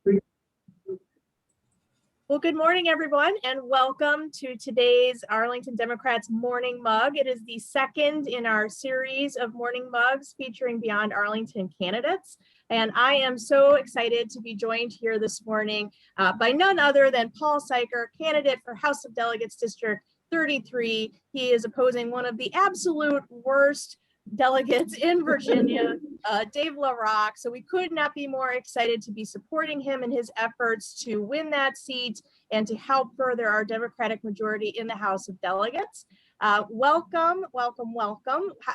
Well, good morning, everyone, and welcome to today's Arlington Democrats Morning Mug. It is the second in our series of morning mugs featuring Beyond Arlington candidates. And I am so excited to be joined here this morning by none other than Paul Siker, candidate for House of Delegates District 33. He is opposing one of the absolute worst delegates in Virginia, Dave LaRock. So we could not be more excited to be supporting him in his efforts to win that seat and to help further our Democratic majority in the House of Delegates. Welcome.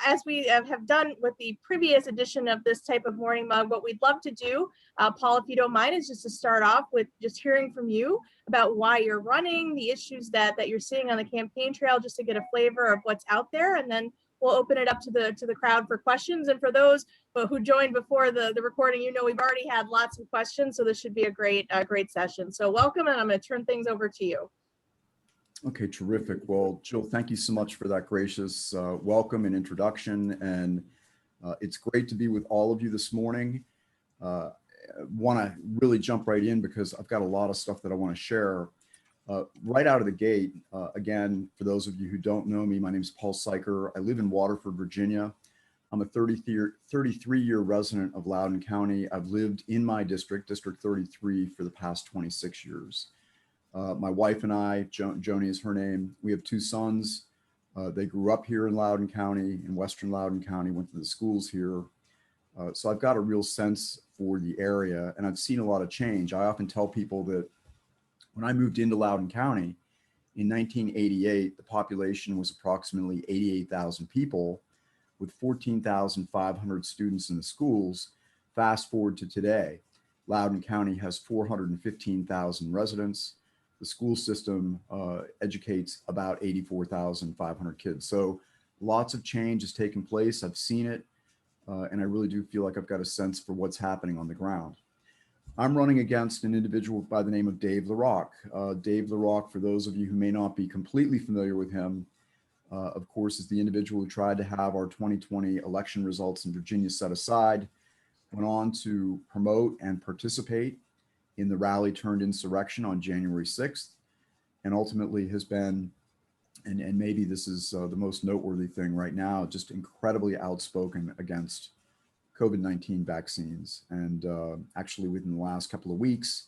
As we have done with the previous edition of this type of morning mug, what we'd love to do, Paul, if you don't mind, is just to start off with just hearing from you about why you're running, the issues that you're seeing on the campaign trail, just to get a flavor of what's out there, and then we'll open it up to the crowd for questions. And for those who joined before the recording, you know we've already had lots of questions, so this should be a great session. So welcome, and I'm going to turn things over to you. Okay, terrific. Well, Jill, thank you so much for that gracious welcome and introduction. And it's great to be with all of you this morning. Want to really jump right in because I've got a lot of stuff that I want to share. Right out of the gate, again, for those of you who don't know me, my name is Paul Siker. I live in Waterford, Virginia. I'm a 33-year resident of Loudoun County. I've lived in my district, District 33, for the past 26 years. My wife and I, Joni is her name, we have two sons. They grew up here in Loudoun County, in Western Loudoun County, went to the schools here. So I've got a real sense for the area, and I've seen a lot of change. I often tell people that when I moved into Loudoun County in 1988, the population was approximately 88,000 people with 14,500 students in the schools. Fast forward to today, Loudoun County has 415,000 residents. The school system educates about 84,500 kids. So lots of change has taken place. I've seen it, and I really do feel like I've got a sense for what's happening on the ground. I'm running against an individual by the name of Dave LaRock. Dave LaRock, for those of you who may not be completely familiar with him, of course, is the individual who tried to have our 2020 election results in Virginia set aside, went on to promote and participate in the rally turned insurrection on January 6th, and ultimately has been, and maybe this is the most noteworthy thing right now, just incredibly outspoken against COVID-19 vaccines. And actually within the last couple of weeks,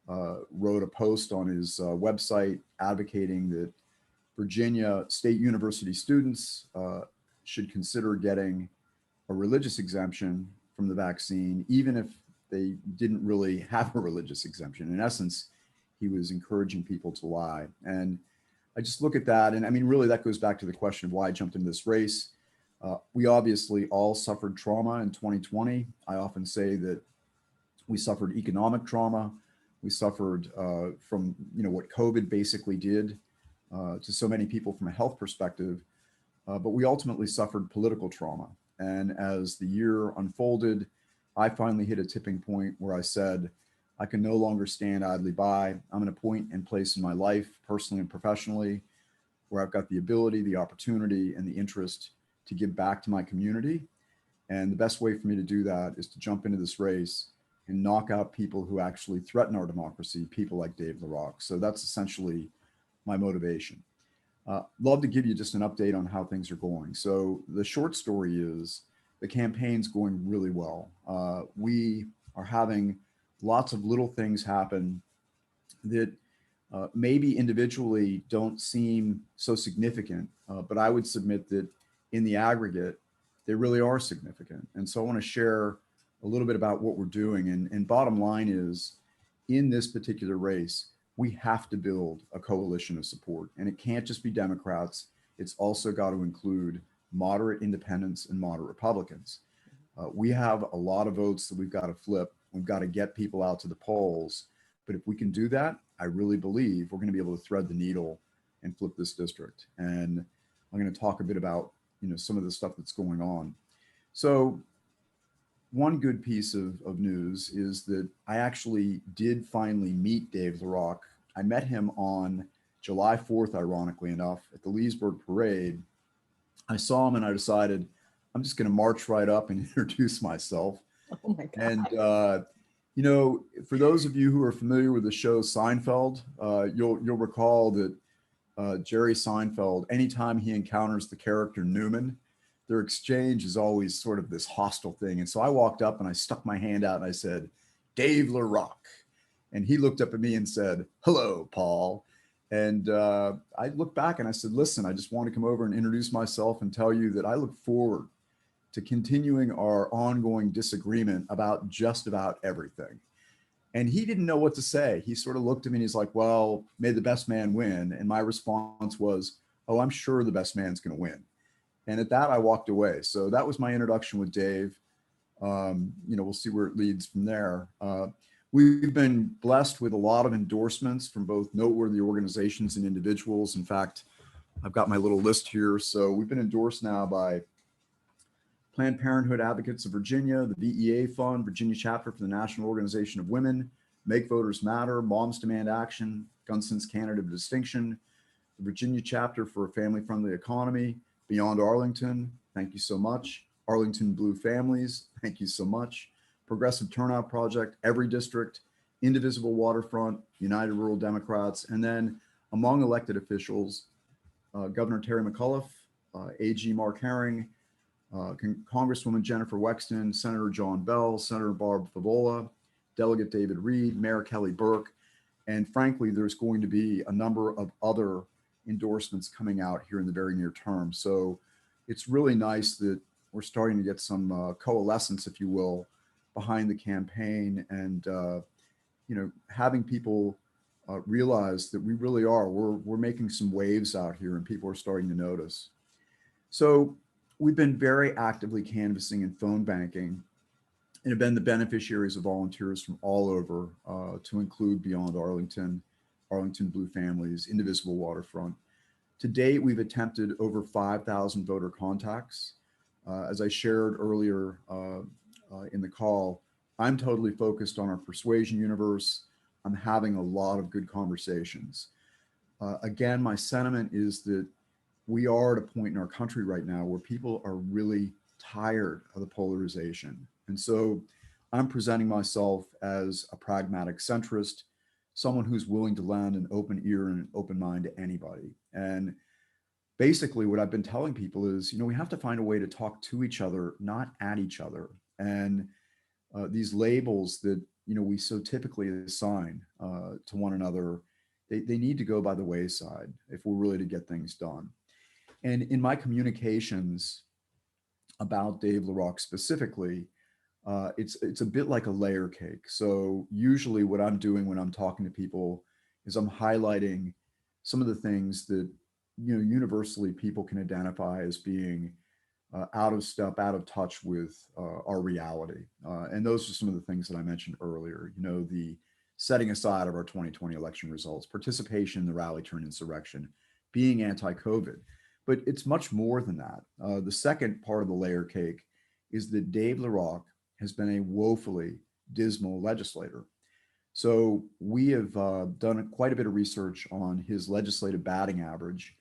wrote a post on his website advocating that Virginia State University students should consider getting a religious exemption from the vaccine, even if they didn't really have a religious exemption. In essence, he was encouraging people to lie. And I just look at that, and I mean, really that goes back to the question of why I jumped into this race. We obviously all suffered trauma in 2020. I often say that we suffered economic trauma. We suffered from what COVID basically did to so many people from a health perspective, but we ultimately suffered political trauma. And as the year unfolded, I finally hit a tipping point where I said, I can no longer stand idly by. I'm in a point and place in my life, personally and professionally, where I've got the ability, the opportunity, and the interest to give back to my community. And the best way for me to do that is to jump into this race and knock out people who actually threaten our democracy, people like Dave LaRock. So that's essentially my motivation. Love to give you just an update on how things are going. So the short story is the campaign's going really well. We are having lots of little things happen that maybe individually don't seem so significant, but I would submit that in the aggregate, they really are significant. And so I want to share a little bit about what we're doing. And bottom line is, in this particular race, we have to build a coalition of support. And it can't just be Democrats. It's also got to include moderate independents and moderate Republicans. We have a lot of votes that we've got to flip. We've got to get people out to the polls. But if we can do that, I really believe we're going to be able to thread the needle and flip this district. And I'm going to talk a bit about some of the stuff that's going on. So one good piece of news is that I actually did finally meet Dave LaRock. I met him on July 4th, ironically enough, at the Leesburg Parade. I saw him and I decided I'm just going to march right up and introduce myself. Oh my God. And For those of you who are familiar with the show Seinfeld, you'll recall that Jerry Seinfeld, anytime he encounters the character Newman, their exchange is always sort of this hostile thing. And so I walked up and I stuck my hand out and I said, "Dave LaRock." And he looked up at me and said, "Hello, Paul." And I looked back and I said, "Listen, I just want to come over and introduce myself and tell you that I look forward to continuing our ongoing disagreement about just about everything." And he didn't know what to say. He sort of looked at me and he's like, "Well, may the best man win." And my response was, "Oh, I'm sure the best man's going to win." And at that, I walked away. So that was my introduction with Dave. We'll see where it leads from there. We've been blessed with a lot of endorsements from both noteworthy organizations and individuals. In fact, I've got my little list here. So we've been endorsed now by Planned Parenthood Advocates of Virginia, the VEA Fund, Virginia Chapter for the National Organization of Women, Make Voters Matter, Moms Demand Action, Gun Sense Candidate of Distinction, the Virginia Chapter for a Family-Friendly Economy, Beyond Arlington, thank you so much. Arlington Blue Families, thank you so much. Progressive Turnout Project, Every District, Indivisible Waterfront, United Rural Democrats, and then among elected officials, Governor Terry McAuliffe, AG Mark Herring, Congresswoman Jennifer Wexton, Senator John Bell, Senator Barb Favola, Delegate David Reed, Mayor Kelly Burke, and frankly, there's going to be a number of other endorsements coming out here in the very near term. So it's really nice that we're starting to get some coalescence, if you will, behind the campaign, and having people realize that we really are. We're making some waves out here, and people are starting to notice. So we've been very actively canvassing and phone banking, and have been the beneficiaries of volunteers from all over, to include Beyond Arlington, Arlington Blue Families, Indivisible Waterfront. To date, we've attempted over 5,000 voter contacts. As I shared earlier in the call, I'm totally focused on our persuasion universe. I'm having a lot of good conversations. Again, my sentiment is that we are at a point in our country right now where people are really tired of the polarization. And so I'm presenting myself as a pragmatic centrist, someone who's willing to lend an open ear and an open mind to anybody. And basically what I've been telling people is, we have to find a way to talk to each other, not at each other. And these labels that, we so typically assign to one another, they need to go by the wayside if we're really to get things done. And in my communications about Dave LaRock specifically, it's a bit like a layer cake. So usually what I'm doing when I'm talking to people is I'm highlighting some of the things that, universally people can identify as being out of step, out of touch with our reality. And those are some of the things that I mentioned earlier, the setting aside of our 2020 election results, participation in the rally turn insurrection, being anti-COVID. But it's much more than that. The second part of the layer cake is that Dave LaRock has been a woefully dismal legislator. So we have done quite a bit of research on his legislative batting average.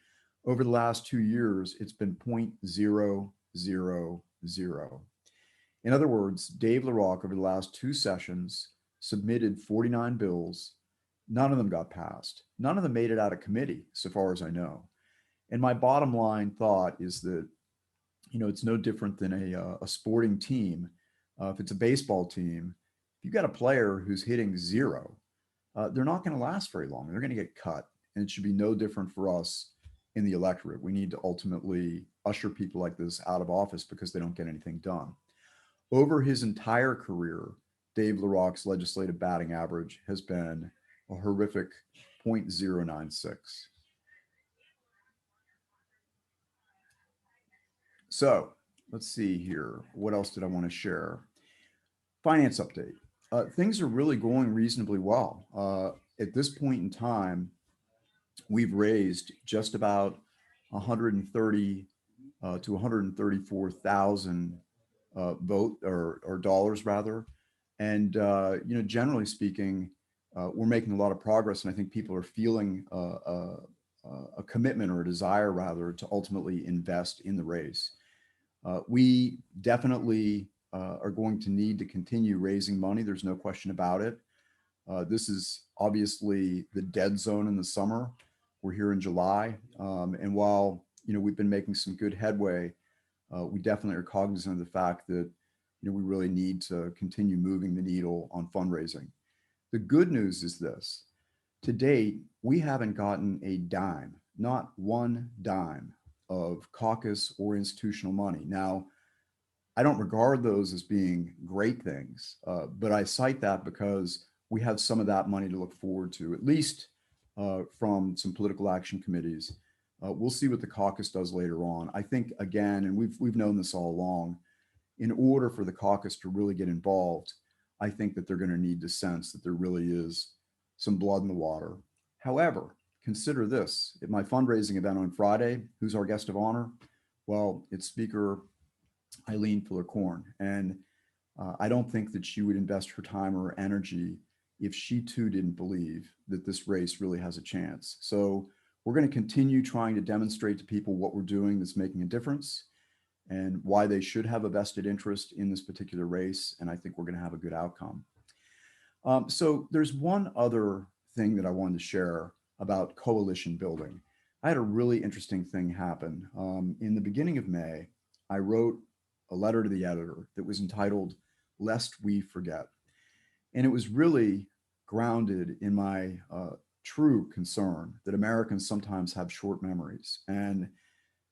Over the last 2 years, it's been 0.000. In other words, Dave LaRock over the last 2 sessions submitted 49 bills. None of them got passed. None of them made it out of committee, so far as I know. And my bottom line thought is that, it's no different than a sporting team. If it's a baseball team, if you've got a player who's hitting 0, they're not going to last very long. They're going to get cut. And it should be no different for us in the electorate. We need to ultimately usher people like this out of office because they don't get anything done. Over his entire career, Dave LaRock's legislative batting average has been a horrific 0.096. So let's see here. What else did I want to share? Finance update. Things are really going reasonably well. At this point in time, we've raised just about 130 to 134,000 vote or dollars rather. And generally speaking, we're making a lot of progress, and I think people are feeling a commitment or a desire rather to ultimately invest in the race. We definitely are going to need to continue raising money. There's no question about it. This is obviously the dead zone in the summer. We're here in July. And while, we've been making some good headway, we definitely are cognizant of the fact that, we really need to continue moving the needle on fundraising. The good news is this: to date, we haven't gotten a dime, not one dime of caucus or institutional money. Now, I don't regard those as being great things, but I cite that because we have some of that money to look forward to, at least from some political action committees. We'll see what the caucus does later on. I think, again, and we've known this all along, in order for the caucus to really get involved, I think that they're going to need to sense that there really is some blood in the water. However, consider this: at my fundraising event on Friday, who's our guest of honor? Well, it's Speaker Eileen Fuller-Korn. And I don't think that she would invest her time or energy if she too didn't believe that this race really has a chance. So we're going to continue trying to demonstrate to people what we're doing that's making a difference and why they should have a vested interest in this particular race. And I think we're going to have a good outcome. So there's one other thing that I wanted to share about coalition building. I had a really interesting thing happen. In the beginning of May, I wrote a letter to the editor that was entitled "Lest We Forget." And it was really grounded in my true concern that Americans sometimes have short memories. And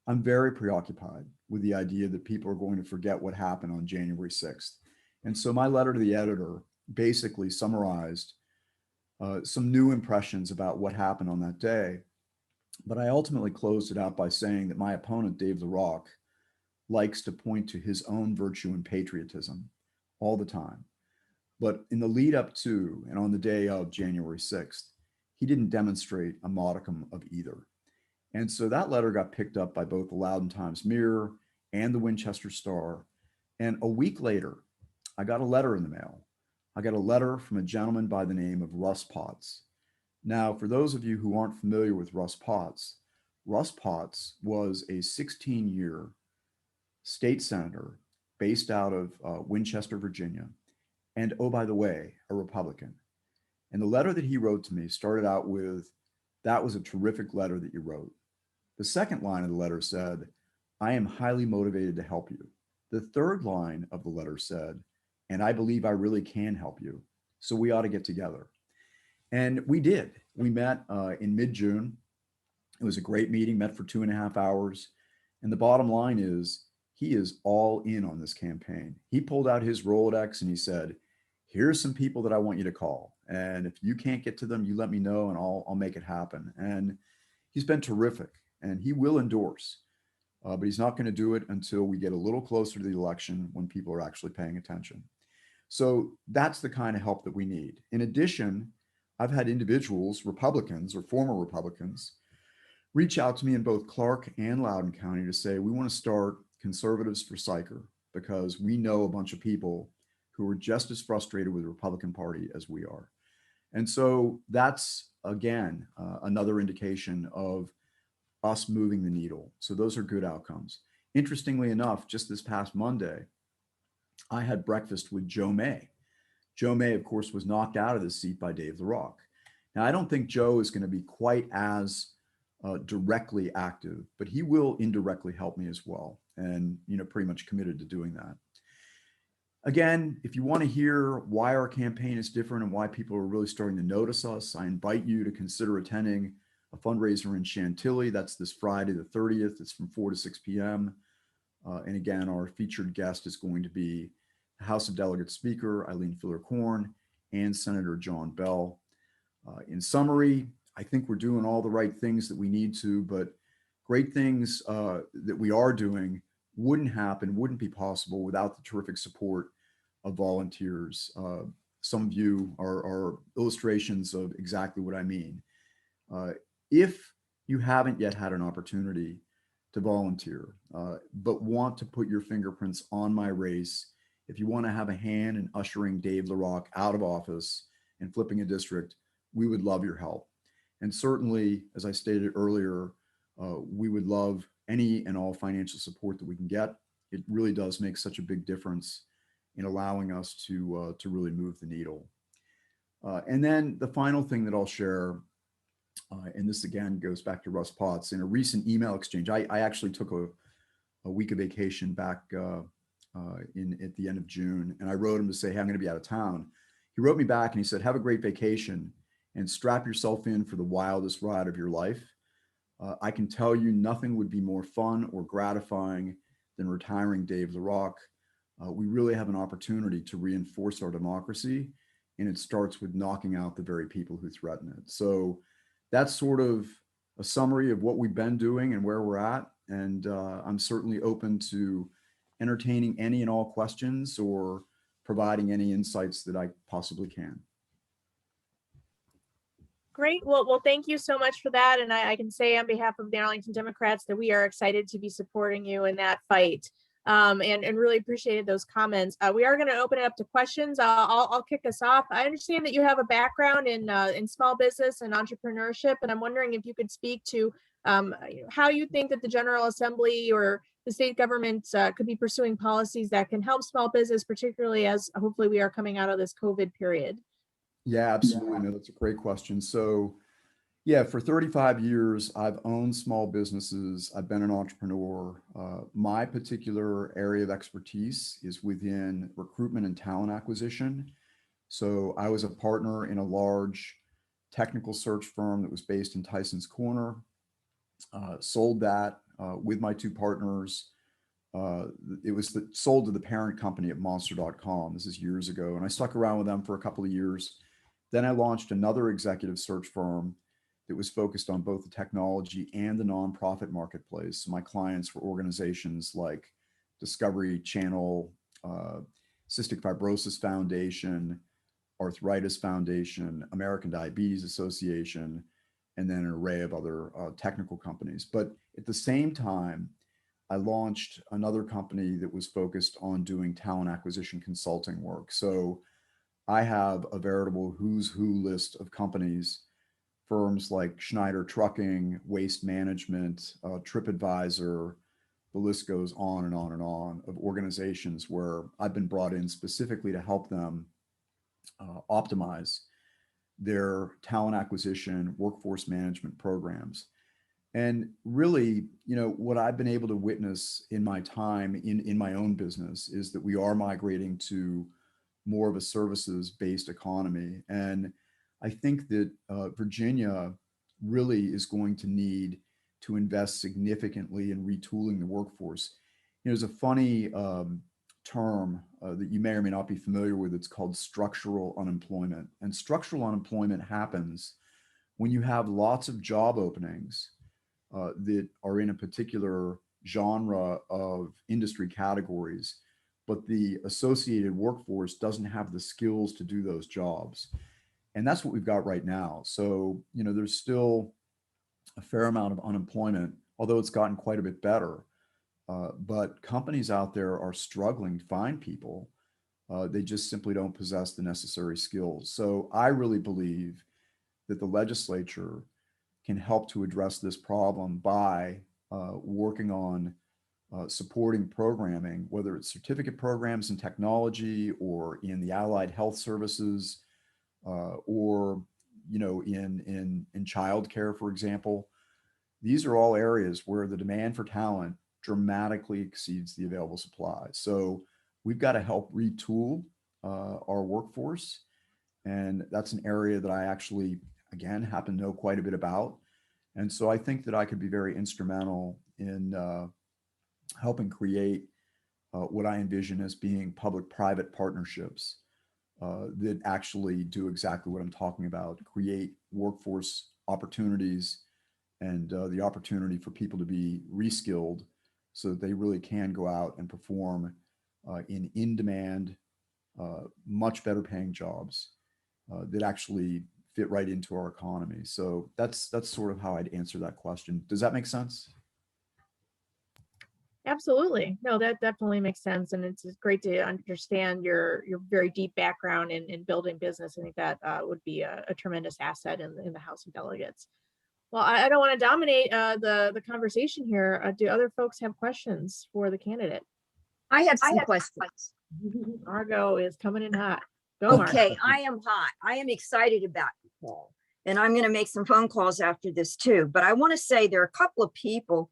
I'm very preoccupied with the idea that people are going to forget what happened on January 6th. And so my letter to the editor basically summarized some new impressions about what happened on that day. But I ultimately closed it out by saying that my opponent, Dave the Rock, likes to point to his own virtue and patriotism all the time. But in the lead up to and on the day of January 6th, he didn't demonstrate a modicum of either. And so that letter got picked up by both the Loudoun Times-Mirror and the Winchester Star. And a week later, I got a letter in the mail. I got a letter from a gentleman by the name of Russ Potts. Now, for those of you who aren't familiar with Russ Potts was a 16-year state senator based out of Winchester, Virginia. And oh, by the way, a Republican. And the letter that he wrote to me started out with, "That was a terrific letter that you wrote." The second line of the letter said, "I am highly motivated to help you." The third line of the letter said, "And I believe I really can help you. So we ought to get together." And we did. We met in mid-June. It was a great meeting, met for 2.5 hours. And the bottom line is, he is all in on this campaign. He pulled out his Rolodex and he said, "Here's some people that I want you to call. And if you can't get to them, you let me know and I'll make it happen." And he's been terrific and he will endorse, but he's not going to do it until we get a little closer to the election when people are actually paying attention. So that's the kind of help that we need. In addition, I've had individuals, Republicans or former Republicans, reach out to me in both Clark and Loudoun County to say, "We want to start Conservatives for Siker because we know a bunch of people who are just as frustrated with the Republican Party as we are." And so that's, again, another indication of us moving the needle. So those are good outcomes. Interestingly enough, just this past Monday, I had breakfast with Joe May. Joe May, of course, was knocked out of the seat by Dave the Rock. Now, I don't think Joe is going to be quite as directly active, but he will indirectly help me as well. And, pretty much committed to doing that. Again, if you want to hear why our campaign is different and why people are really starting to notice us, I invite you to consider attending a fundraiser in Chantilly. That's this Friday, the 30th. It's from 4 to 6 p.m. And again, our featured guest is going to be House of Delegates Speaker Eileen Fuller-Korn and Senator John Bell. In summary, I think we're doing all the right things that we need to, but great things that we are doing wouldn't happen, wouldn't be possible without the terrific support of volunteers. Some of you are illustrations of exactly what I mean. If you haven't yet had an opportunity to volunteer, but want to put your fingerprints on my race, if you want to have a hand in ushering Dave LaRock out of office and flipping a district, we would love your help. And certainly, as I stated earlier, we would love any and all financial support that we can get. It really does make such a big difference. in allowing us to really move the needle. And then the final thing that I'll share, and this again goes back to Russ Potts, in a recent email exchange, I actually took a week of vacation back at the end of June, and I wrote him to say, hey, I'm going to be out of town. He wrote me back and he said, have a great vacation and strap yourself in for the wildest ride of your life. I can tell you nothing would be more fun or gratifying than retiring Dave the Rock. We really have an opportunity to reinforce our democracy, and it starts with knocking out the very people who threaten it. So that's sort of a summary of what we've been doing and where we're at. And I'm certainly open to entertaining any and all questions or providing any insights that I possibly can. Great. Well, thank you so much for that. And I can say on behalf of the Arlington Democrats that we are excited to be supporting you in that fight, and really appreciated those comments. We are going to open it up to questions. I'll kick us off. I understand that you have a background in small business and entrepreneurship, and I'm wondering if you could speak to how you think that the General Assembly or the state government could be pursuing policies that can help small business, particularly as hopefully we are coming out of this COVID period. Yeah, absolutely. No, that's a great question. So yeah, for 35 years, I've owned small businesses. I've been an entrepreneur. My particular area of expertise is within recruitment and talent acquisition. So I was a partner in a large technical search firm that was based in Tyson's Corner, sold that with my two partners. It was sold to the parent company at monster.com. This is years ago. And I stuck around with them for a couple of years. Then I launched another executive search firm that was focused on both the technology and the nonprofit marketplace. So my clients were organizations like Discovery Channel, Cystic Fibrosis Foundation, Arthritis Foundation, American Diabetes Association, and then an array of other technical companies. But at the same time, I launched another company that was focused on doing talent acquisition consulting work. So I have a veritable who's who list of companies, firms like Schneider Trucking, Waste Management, TripAdvisor, the list goes on and on and on, of organizations where I've been brought in specifically to help them optimize their talent acquisition, workforce management programs. And really, what I've been able to witness in my time in my own business is that we are migrating to more of a services-based economy. And I think that Virginia really is going to need to invest significantly in retooling the workforce. There's a funny term that you may or may not be familiar with. It's called structural unemployment. And structural unemployment happens when you have lots of job openings that are in a particular genre of industry categories, but the associated workforce doesn't have the skills to do those jobs. And that's what we've got right now. So, there's still a fair amount of unemployment, although it's gotten quite a bit better. But companies out there are struggling to find people. They just simply don't possess the necessary skills. So I really believe that the legislature can help to address this problem by working on supporting programming, whether it's certificate programs in technology or in the allied health services, or in childcare, for example. These are all areas where the demand for talent dramatically exceeds the available supply. So we've got to help retool our workforce, and that's an area that I actually, again, happen to know quite a bit about. And so I think that I could be very instrumental in helping create what I envision as being public-private partnerships that actually do exactly what I'm talking about, create workforce opportunities and the opportunity for people to be reskilled so that they really can go out and perform in demand, much better paying jobs that actually fit right into our economy. So that's sort of how I'd answer that question. Does that make sense? Absolutely. No, that definitely makes sense. And it's great to understand your very deep background in building business. I think that would be a tremendous asset in the House of Delegates. Well, I don't want to dominate the conversation here. Do other folks have questions for the candidate? I have some questions. Margot is coming in hot. Go, Margot. Okay, I am hot. I am excited about you, Paul. And I'm going to make some phone calls after this too. But I want to say there are a couple of people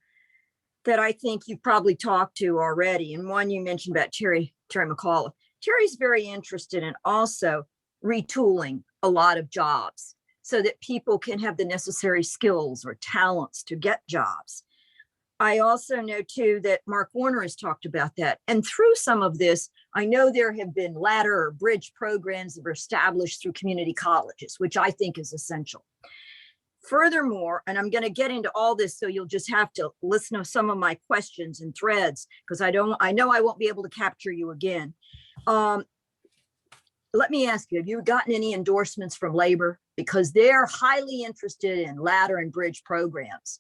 that I think you've probably talked to already. And one you mentioned about Terry McAuliffe. Terry's very interested in also retooling a lot of jobs so that people can have the necessary skills or talents to get jobs. I also know too that Mark Warner has talked about that. And through some of this, I know there have been ladder or bridge programs that were established through community colleges, which I think is essential. Furthermore, and I'm going to get into all this, so you'll just have to listen to some of my questions and threads, because I know I won't be able to capture you again. Let me ask you, have you gotten any endorsements from labor? Because they're highly interested in ladder and bridge programs.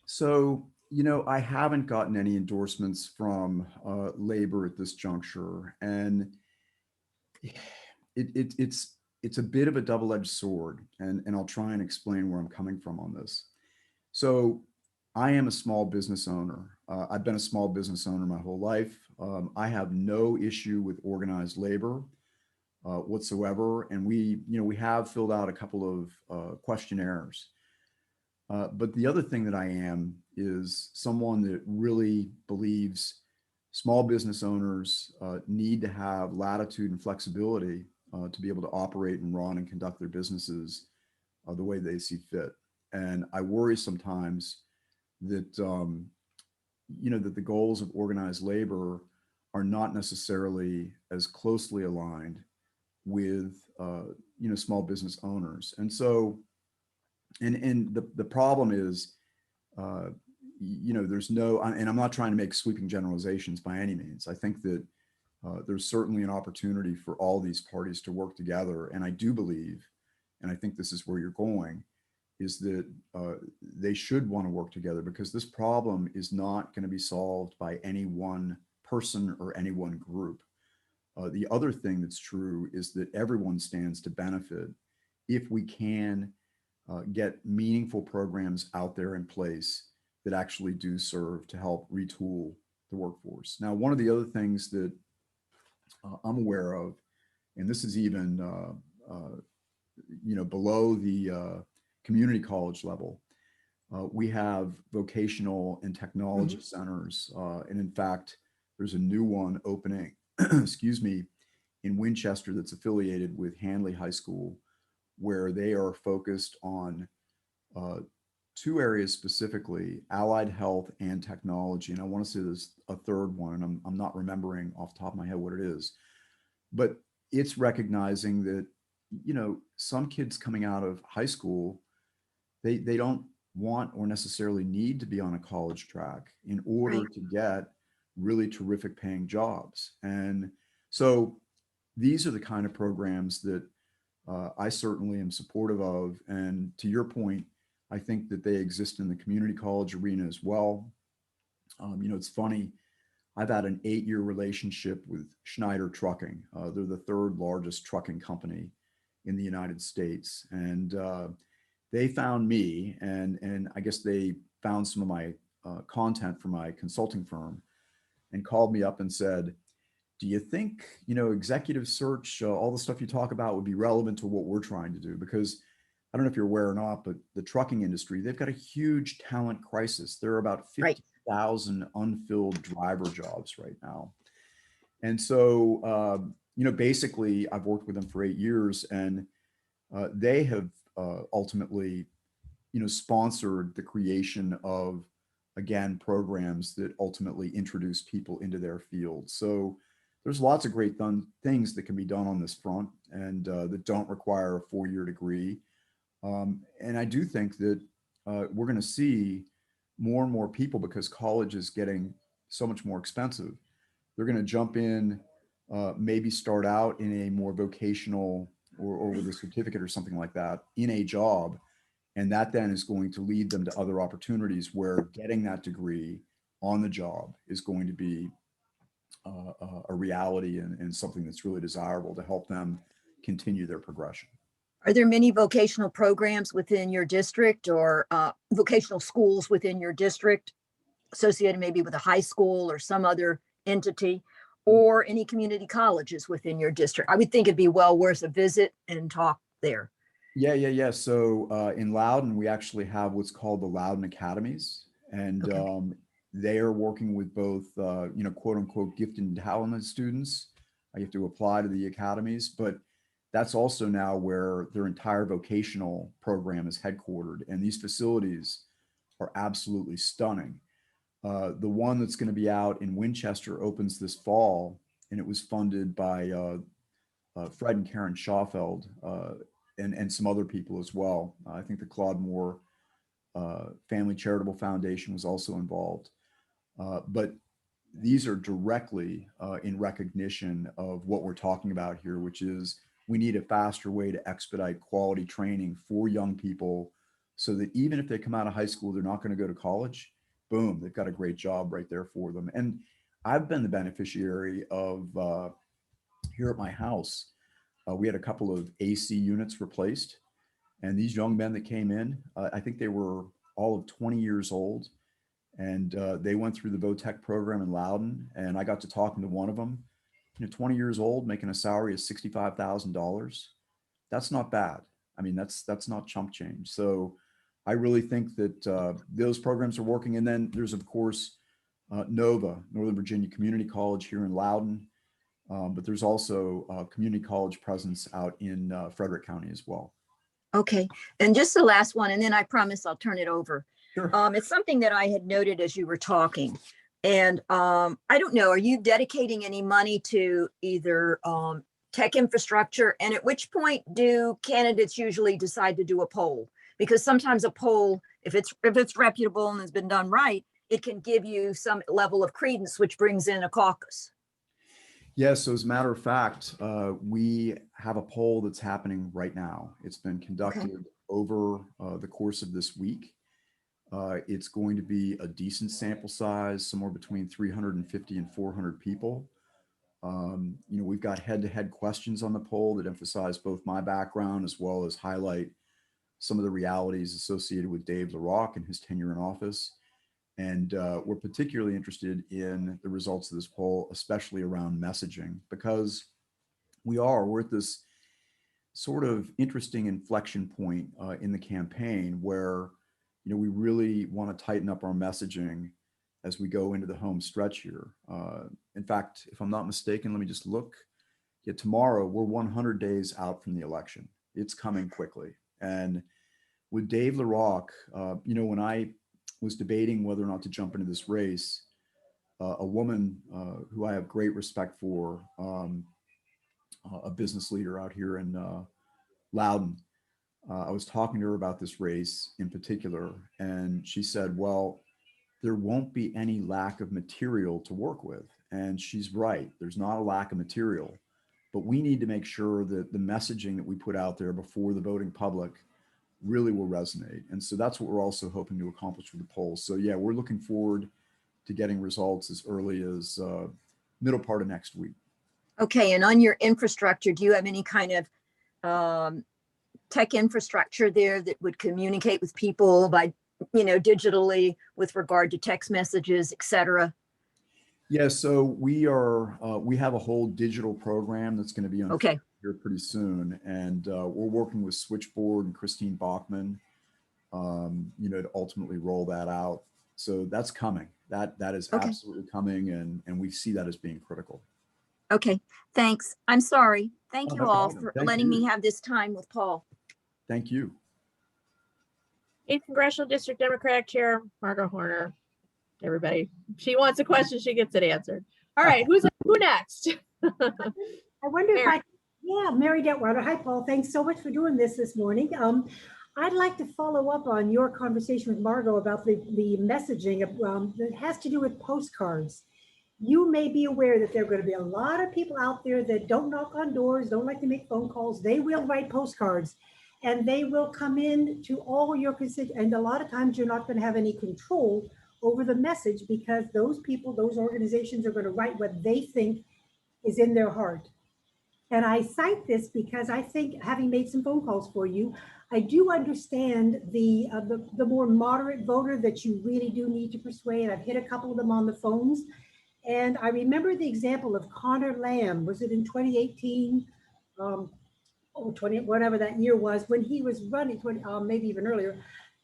So, I haven't gotten any endorsements from labor at this juncture, and it's a bit of a double-edged sword, and I'll try and explain where I'm coming from on this. So, I am a small business owner. I've been a small business owner my whole life. I have no issue with organized labor whatsoever, and we have filled out a couple of questionnaires. But the other thing that I am is someone that really believes small business owners need to have latitude and flexibility to be able to operate and run and conduct their businesses the way they see fit. And I worry sometimes that, that the goals of organized labor are not necessarily as closely aligned with, small business owners. And so, and the problem is, there's no, and I'm not trying to make sweeping generalizations by any means. I think that there's certainly an opportunity for all these parties to work together. And I do believe, and I think this is where you're going, is that they should want to work together, because this problem is not going to be solved by any one person or any one group. The other thing that's true is that everyone stands to benefit if we can get meaningful programs out there in place that actually do serve to help retool the workforce. Now, one of the other things that I'm aware of, and this is even below the community college level, we have vocational and technology centers, and in fact, there's a new one opening, excuse me, in Winchester that's affiliated with Handley High School, where they are focused on two areas specifically: allied health and technology. And I want to say there's a third one, and I'm not remembering off the top of my head what it is, but it's recognizing that, some kids coming out of high school, they don't want or necessarily need to be on a college track in order to get really terrific paying jobs. And so these are the kind of programs that I certainly am supportive of. And to your point, I think that they exist in the community college arena as well. It's funny, I've had an 8-year relationship with Schneider Trucking. They're the third largest trucking company in the United States. And they found me, and I guess they found some of my content for my consulting firm, and called me up and said, do you think, executive search, all the stuff you talk about would be relevant to what we're trying to do? Because I don't know if you're aware or not, but the trucking industry, they've got a huge talent crisis. There are about 50,000 unfilled driver jobs right now. And so, basically I've worked with them for 8 years, and they have ultimately, sponsored the creation of, again, programs that ultimately introduce people into their field. So there's lots of great things that can be done on this front, and that don't require a 4-year degree. And I do think that we're going to see more and more people, because college is getting so much more expensive. They're going to jump in, maybe start out in a more vocational or with a certificate or something like that in a job. And that then is going to lead them to other opportunities where getting that degree on the job is going to be a reality, and something that's really desirable to help them continue their progression. Are there many vocational programs within your district, or vocational schools within your district associated maybe with a high school or some other entity? or any community colleges within your district? I would think it'd be well worth a visit and talk there. Yeah. So in Loudoun, we actually have what's called the Loudoun Academies, and Okay. they are working with both, quote unquote, gifted and talented students. You have to apply to the academies, but that's also now where their entire vocational program is headquartered, and these facilities are absolutely stunning. The one that's going to be out in Winchester opens this fall, and it was funded by Fred and Karen Schauffeld, and some other people as well. I think the Claude Moore Family Charitable Foundation was also involved. But these are directly in recognition of what we're talking about here, which is we need a faster way to expedite quality training for young people so that even if they come out of high school, they're not going to go to college. Boom, they've got a great job right there for them. And I've been the beneficiary of here at my house. We had a couple of AC units replaced, and these young men that came in, I think they were all of 20 years old, and they went through the VOTEC program in Loudoun, and I got to talking to one of them. 20 years old, making a salary of $65,000. That's not bad. I mean, that's not chump change. So I really think that those programs are working. And then there's, of course, NOVA, Northern Virginia Community College here in Loudoun. But there's also a community college presence out in Frederick County as well. Okay, and just the last one, and then I promise I'll turn it over. Sure. It's something that I had noted as you were talking. And I don't know, are you dedicating any money to either tech infrastructure? And at which point do candidates usually decide to do a poll? Because sometimes a poll, if it's reputable and has been done right, it can give you some level of credence, which brings in a caucus. Yes, so as a matter of fact, we have a poll that's happening right now. It's been conducted over the course of this week. It's going to be a decent sample size, somewhere between 350 and 400 people. We've got head-to-head questions on the poll that emphasize both my background as well as highlight some of the realities associated with Dave LaRocque and his tenure in office. And we're particularly interested in the results of this poll, especially around messaging, because we're at this sort of interesting inflection point in the campaign where, we really want to tighten up our messaging as we go into the home stretch here. In fact, if I'm not mistaken, let me just look. Yeah, tomorrow we're 100 days out from the election. It's coming quickly. And with Dave LaRocque, when I was debating whether or not to jump into this race, a woman who I have great respect for, a business leader out here in Loudoun, I was talking to her about this race in particular, and she said, well, there won't be any lack of material to work with. And she's right. There's not a lack of material, but we need to make sure that the messaging that we put out there before the voting public really will resonate. And so that's what we're also hoping to accomplish with the polls. So yeah, we're looking forward to getting results as early as middle part of next week. Okay, and on your infrastructure, do you have any kind of tech infrastructure there that would communicate with people by, digitally with regard to text messages, et cetera? Yeah, so we have a whole digital program that's going to be on here pretty soon. And we're working with Switchboard and Christine Bachman, to ultimately roll that out. So that's coming. That is absolutely coming. And we see that as being critical. Okay, thanks. I'm sorry. Thank you all for letting me have this time with Paul. Thank you. 8th Congressional District Democratic Chair Margo Horner. Everybody, she wants a question, she gets it answered. All right, who next? I wonder if Mary Detweiler. Hi, Paul. Thanks so much for doing this morning. I'd like to follow up on your conversation with Margo about the messaging that has to do with postcards. You may be aware that there are going to be a lot of people out there that don't knock on doors, don't like to make phone calls. They will write postcards, and they will come in to all your constituents. And a lot of times you're not going to have any control over the message because those people, those organizations are going to write what they think is in their heart. And I cite this because I think, having made some phone calls for you, I do understand the more moderate voter that you really do need to persuade. I've hit a couple of them on the phones, And I remember the example of Connor Lamb, was it in 2018? Or 20, whatever that year was, when he was running, maybe even earlier,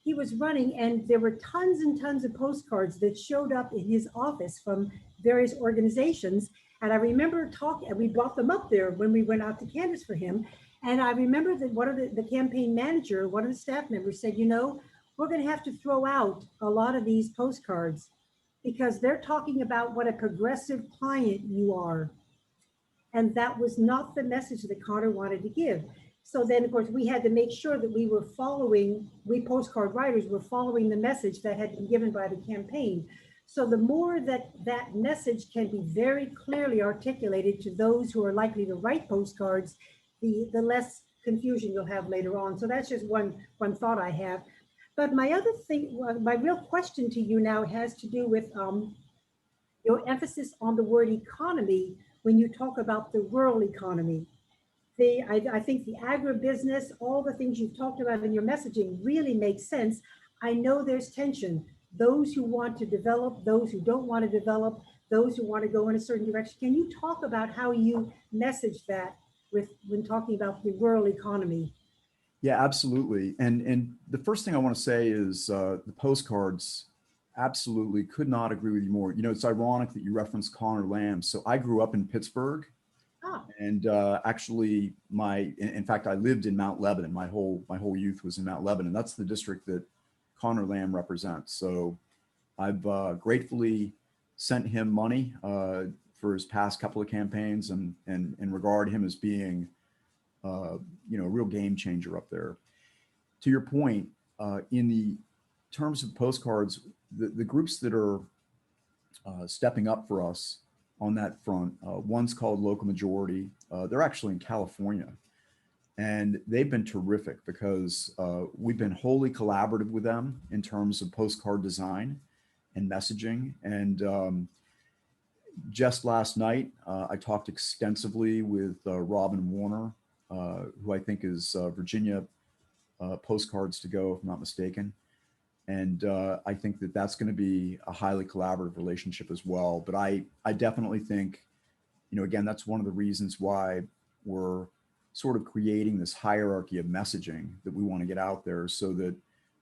he was running and there were tons and tons of postcards that showed up in his office from various organizations. And I remember talking, and we brought them up there when we went out to canvass for him. And I remember that one of the campaign manager, one of the staff members said, you know, we're going to have to throw out a lot of these postcards because they're talking about what a progressive client you are. And that was not the message that Connor wanted to give. So then, of course, we had to make sure that we postcard writers were following the message that had been given by the campaign. So the more that message can be very clearly articulated to those who are likely to write postcards, the less confusion you'll have later on. So that's just one thought I have. But my other thing, my real question to you now has to do with your emphasis on the word economy when you talk about the rural economy. I think the agribusiness, all the things you've talked about in your messaging really make sense. I know there's tension. Those who want to develop, those who don't want to develop, those who want to go in a certain direction. Can you talk about how you message that when talking about the rural economy? Yeah, absolutely. And the first thing I want to say is the postcards, absolutely could not agree with you more. You know, it's ironic that you referenced Connor Lamb. So I grew up in Pittsburgh. Ah. And actually, in fact, I lived in Mount Lebanon. My whole youth was in Mount Lebanon. That's the district that Connor Lamb represents. So I've gratefully sent him money for his past couple of campaigns, and regard him as being, you know, a real game changer up there. To your point, in the terms of postcards, the groups that are stepping up for us on that front, one's called Local Majority. They're actually in California, and they've been terrific because we've been wholly collaborative with them in terms of postcard design and messaging. And just last night, I talked extensively with Robin Warner, who I think is Virginia Postcards to Go, if I'm not mistaken. And I think that that's going to be a highly collaborative relationship as well. But I definitely think, you know, again, that's one of the reasons why we're sort of creating this hierarchy of messaging that we want to get out there so that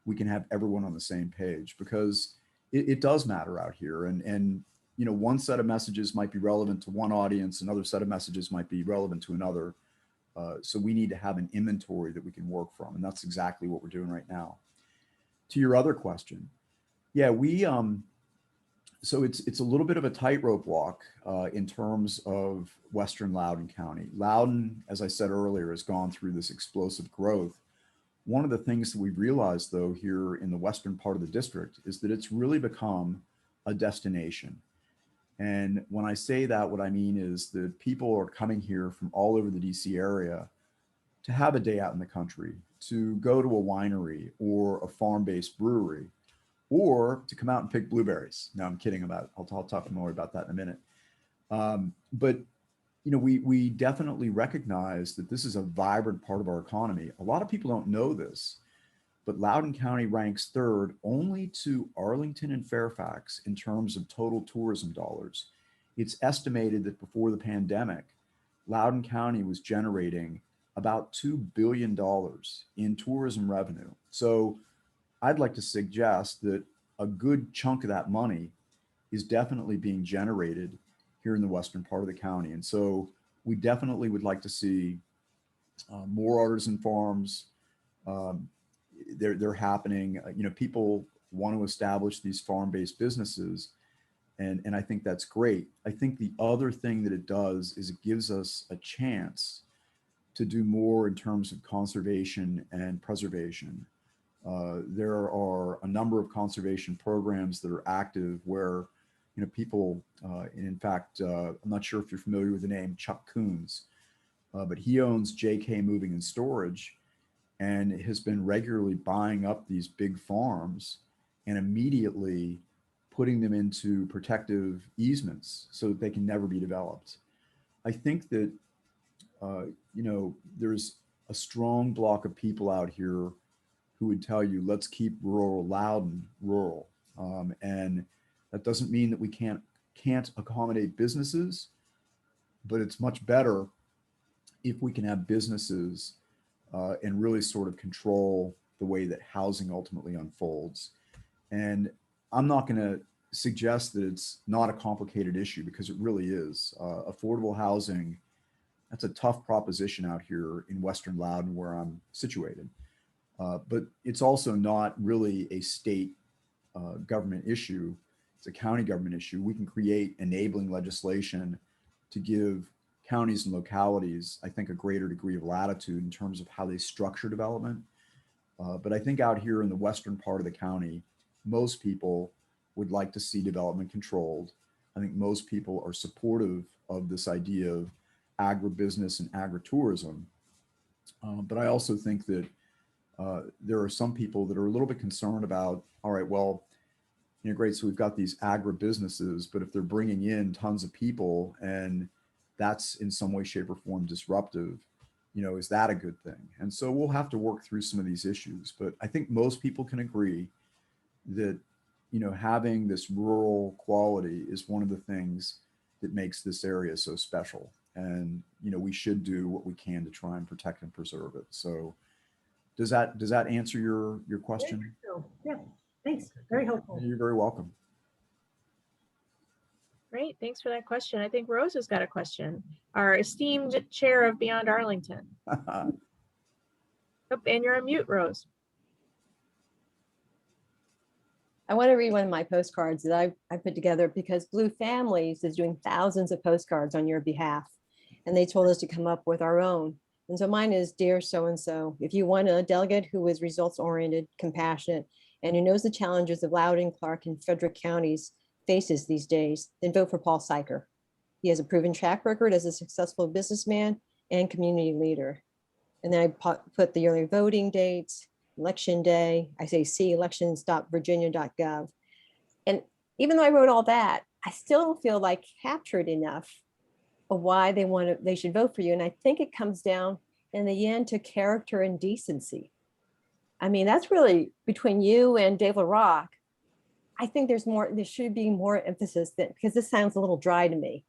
we can have everyone on the same page, because it does matter out here. And, you know, one set of messages might be relevant to one audience, another set of messages might be relevant to another. So we need to have an inventory that we can work from. And that's exactly what we're doing right now. To your other question, yeah, so it's a little bit of a tightrope walk in terms of Western Loudoun County. Loudoun, as I said earlier, has gone through this explosive growth. One of the things that we've realized, though, here in the western part of the district is that it's really become a destination. And when I say that, what I mean is that people are coming here from all over the DC area to have a day out in the country, to go to a winery or a farm-based brewery, or to come out and pick blueberries. No, I'm kidding about it. I'll talk more about that in a minute. But you know, we definitely recognize that this is a vibrant part of our economy. A lot of people don't know this, but Loudoun County ranks third only to Arlington and Fairfax in terms of total tourism dollars. It's estimated that before the pandemic, Loudoun County was generating about $2 billion in tourism revenue. So I'd like to suggest that a good chunk of that money is definitely being generated here in the western part of the county. And so we definitely would like to see more artisan farms. They're happening. You know, people want to establish these farm-based businesses, and I think that's great. I think the other thing that it does is it gives us a chance to do more in terms of conservation and preservation. There are a number of conservation programs that are active where, you know, people, and in fact, I'm not sure if you're familiar with the name Chuck Coons, but he owns JK Moving and Storage and has been regularly buying up these big farms and immediately putting them into protective easements so that they can never be developed. I think that you know, there's a strong block of people out here who would tell you, let's keep rural Loudoun rural. And that doesn't mean that we can't can't accommodate businesses, but it's much better if we can have businesses and really sort of control the way that housing ultimately unfolds. And I'm not going to suggest that it's not a complicated issue, because it really is. Affordable housing, that's a tough proposition out here in Western Loudoun, where I'm situated. But it's also not really a state government issue. It's a county government issue. We can create enabling legislation to give counties and localities, I think, a greater degree of latitude in terms of how they structure development. But I think out here in the western part of the county, most people would like to see development controlled. I think most people are supportive of this idea of agribusiness and agritourism. But I also think that there are some people that are a little bit concerned about, all right, well, great, so we've got these agribusinesses, but if they're bringing in tons of people and that's in some way, shape, or form disruptive, is that a good thing? And so we'll have to work through some of these issues. But I think most people can agree that, having this rural quality is one of the things that makes this area so special. And, we should do what we can to try and protect and preserve it. So does that answer your question? Yeah, thanks. Very helpful. You're very welcome. Great, thanks for that question. I think Rose has got a question. Our esteemed chair of Beyond Arlington. Oh, and you're on mute, Rose. I want to read one of my postcards that I put together, because Blue Families is doing thousands of postcards on your behalf. And they told us to come up with our own. And so mine is, dear so-and-so, if you want a delegate who is results-oriented, compassionate, and who knows the challenges of Loudoun, Clark, and Frederick counties faces these days, then vote for Paul Siker. He has a proven track record as a successful businessman and community leader. And then I put the early voting dates, election day. I say see elections.virginia.gov. And even though I wrote all that, I still don't feel like captured enough of why they should vote for you. And I think it comes down in the end to character and decency. I mean, that's really between you and Dave LaRock. I think there should be more emphasis, that, because this sounds a little dry to me.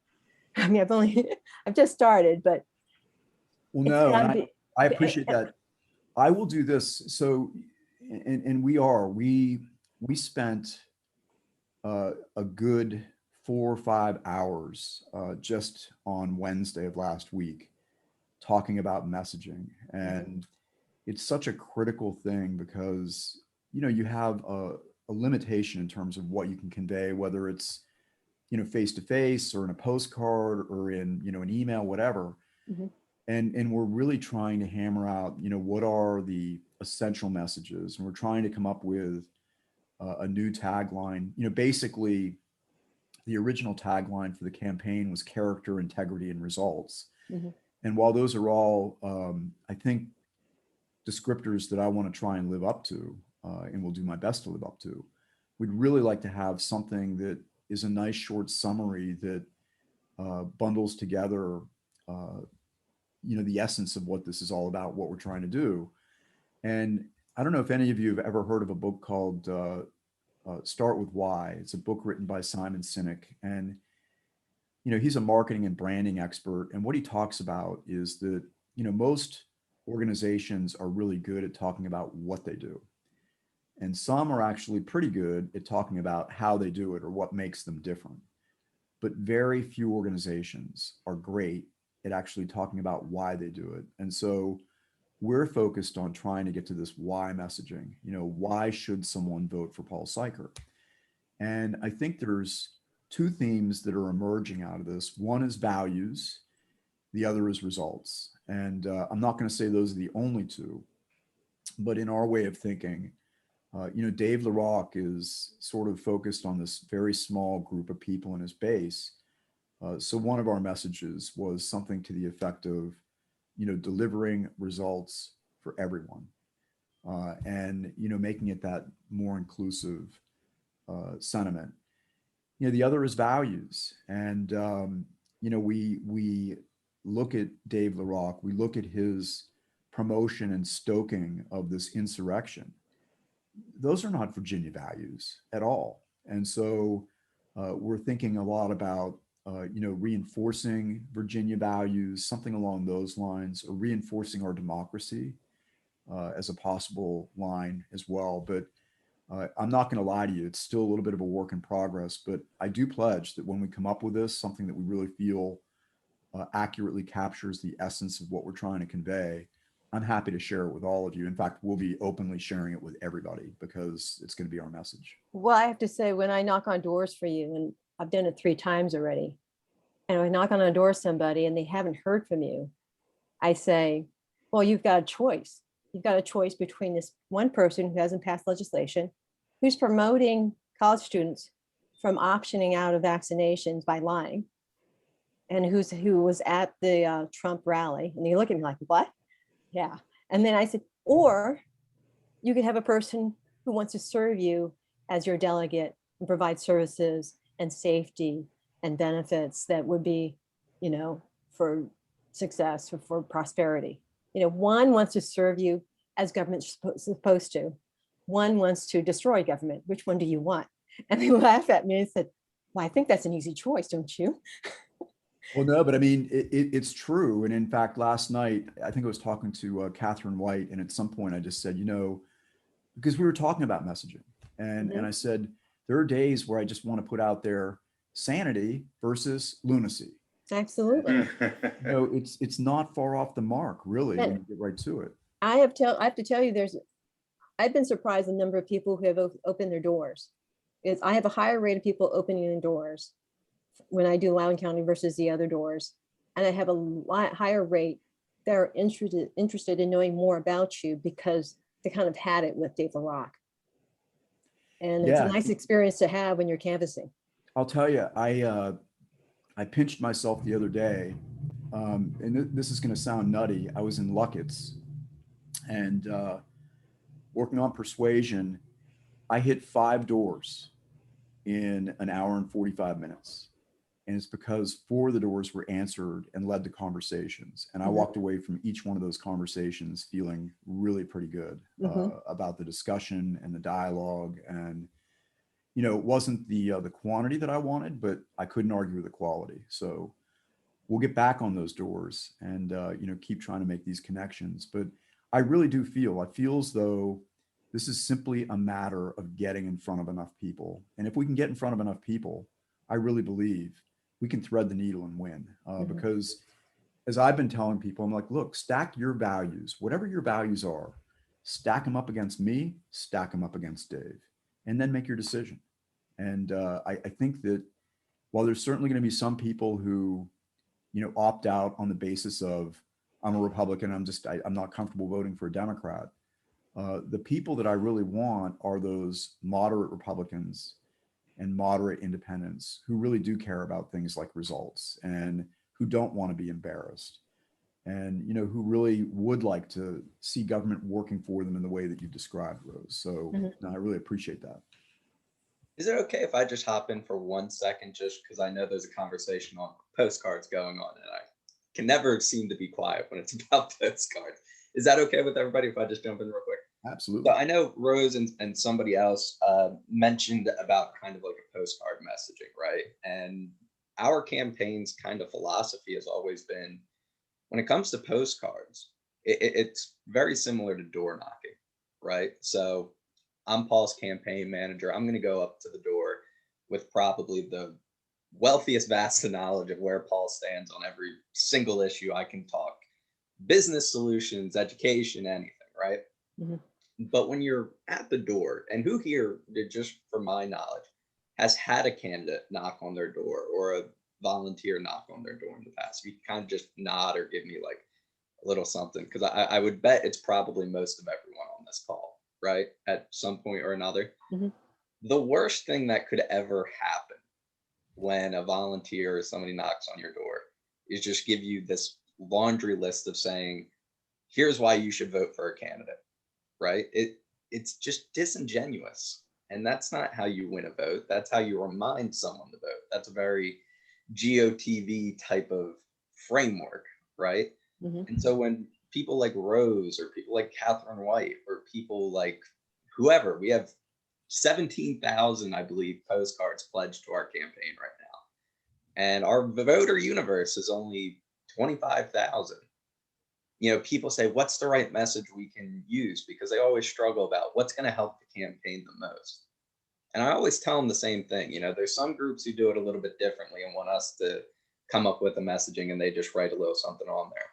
I mean, I've just started, but. Well, no, and I appreciate that. I will do this. So, and we spent a good 4 or 5 hours just on Wednesday of last week talking about messaging. And it's such a critical thing, because, you have a limitation in terms of what you can convey, whether it's, face-to-face or in a postcard or in, an email, whatever. Mm-hmm. And we're really trying to hammer out, what are the essential messages, and we're trying to come up with a new tagline. Basically, the original tagline for the campaign was character, integrity, and results. Mm-hmm. And while those are all, I think, descriptors that I want to try and live up to, and will do my best to live up to, we'd really like to have something that is a nice short summary that bundles together, the essence of what this is all about, what we're trying to do. And I don't know if any of you have ever heard of a book called Start With Why. It's a book written by Simon Sinek. And, he's a marketing and branding expert. And what he talks about is that, most organizations are really good at talking about what they do. And some are actually pretty good at talking about how they do it or what makes them different. But very few organizations are great at actually talking about why they do it. And so we're focused on trying to get to this why messaging. Why should someone vote for Paul Siker? And I think there's two themes that are emerging out of this. One is values, the other is results. And I'm not going to say those are the only two, but in our way of thinking, Dave LaRock is sort of focused on this very small group of people in his base. So one of our messages was something to the effect of, delivering results for everyone, and, making it that more inclusive sentiment. The other is values. And, we look at Dave LaRock, we look at his promotion and stoking of this insurrection. Those are not Virginia values at all. And so We're thinking a lot about, reinforcing Virginia values, something along those lines, or reinforcing our democracy as a possible line as well. But I'm not going to lie to you, it's still a little bit of a work in progress, but I do pledge that when we come up with this, something that we really feel accurately captures the essence of what we're trying to convey, I'm happy to share it with all of you. In fact, we'll be openly sharing it with everybody because it's going to be our message. Well, I have to say, when I knock on doors for you, and I've done it 3 times already, and I knock on a door of somebody and they haven't heard from you, I say, well, you've got a choice. You've got a choice between this one person who hasn't passed legislation, who's promoting college students from optioning out of vaccinations by lying, and who was at the Trump rally. And you look at me like, what? Yeah. And then I said, or you could have a person who wants to serve you as your delegate and provide services and safety and benefits that would be, for success or for prosperity. One wants to serve you as government's supposed to. One wants to destroy government. Which one do you want? And they laughed at me and said, well, I think that's an easy choice, don't you? Well, no, but I mean, it's true. And in fact, last night, I think I was talking to Catherine White, and at some point I just said, because we were talking about messaging, and I said, there are days where I just want to put out there sanity versus lunacy. Absolutely. It's not far off the mark, really, when you get right to it. I have to tell you, I've been surprised the number of people who have opened their doors. I have a higher rate of people opening their doors when I do Loudoun County versus the other doors. And I have a lot higher rate that are interested in knowing more about you because they kind of had it with Dave LaRock. And it's a nice experience to have when you're canvassing. I'll tell you, I pinched myself the other day, and this is going to sound nutty. I was in Luckett's and working on persuasion. I hit 5 doors in an hour and 45 minutes. And it's because 4 of the doors were answered and led to conversations. And I walked away from each one of those conversations feeling really pretty good about the discussion and the dialogue. And, it wasn't the quantity that I wanted, but I couldn't argue with the quality. So we'll get back on those doors and, keep trying to make these connections. But I really do I feel as though this is simply a matter of getting in front of enough people. And if we can get in front of enough people, I really believe we can thread the needle and win. Because as I've been telling people, I'm like, look, stack your values, whatever your values are, stack them up against me, stack them up against Dave, and then make your decision. And I think that while there's certainly going to be some people who, opt out on the basis of, I'm a Republican, I'm not comfortable voting for a Democrat. The people that I really want are those moderate Republicans and moderate independents who really do care about things like results and who don't want to be embarrassed and, who really would like to see government working for them in the way that you described, Rose. So no, I really appreciate that. Is it okay if I just hop in for 1 second, just because I know there's a conversation on postcards going on and I can never seem to be quiet when it's about postcards. Is that okay with everybody if I just jump in real quick? Absolutely. So I know Rose and somebody else mentioned about kind of like a postcard messaging, right? And our campaign's kind of philosophy has always been, when it comes to postcards, it's very similar to door knocking, right? So I'm Paul's campaign manager. I'm going to go up to the door with probably the wealthiest vast knowledge of where Paul stands on every single issue. I can talk business solutions, education, anything, right? But when you're at the door, and who here, just from my knowledge, has had a candidate knock on their door or a volunteer knock on their door in the past? You kind of just nod or give me like a little something, because I would bet it's probably most of everyone on this call, right? At some point or another. The worst thing that could ever happen when a volunteer or somebody knocks on your door is just give you this laundry list of saying, here's why you should vote for a candidate, right? It's just disingenuous. And that's not how you win a vote. That's how you remind someone to vote. That's a very GOTV type of framework, right? And so when people like Rose or people like Catherine White or people like whoever, we have 17,000, I believe, postcards pledged to our campaign right now. And our voter universe is only 25,000. People say, what's the right message we can use? Because they always struggle about what's going to help the campaign the most. And I always tell them the same thing. There's some groups who do it a little bit differently and want us to come up with a messaging and they just write a little something on there.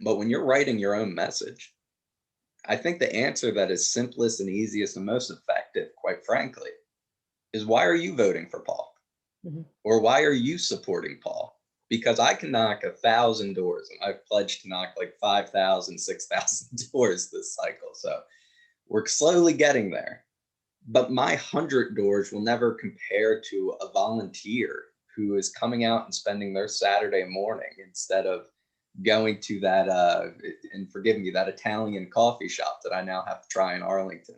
But when you're writing your own message, I think the answer that is simplest and easiest and most effective, quite frankly, is why are you voting for Paul? Mm-hmm. Or why are you supporting Paul? Because I can knock 1,000 doors, and I've pledged to knock like 5,000, 6,000 doors this cycle. So we're slowly getting there. But my 100 doors will never compare to a volunteer who is coming out and spending their Saturday morning instead of going to that, and forgive me, that Italian coffee shop that I now have to try in Arlington,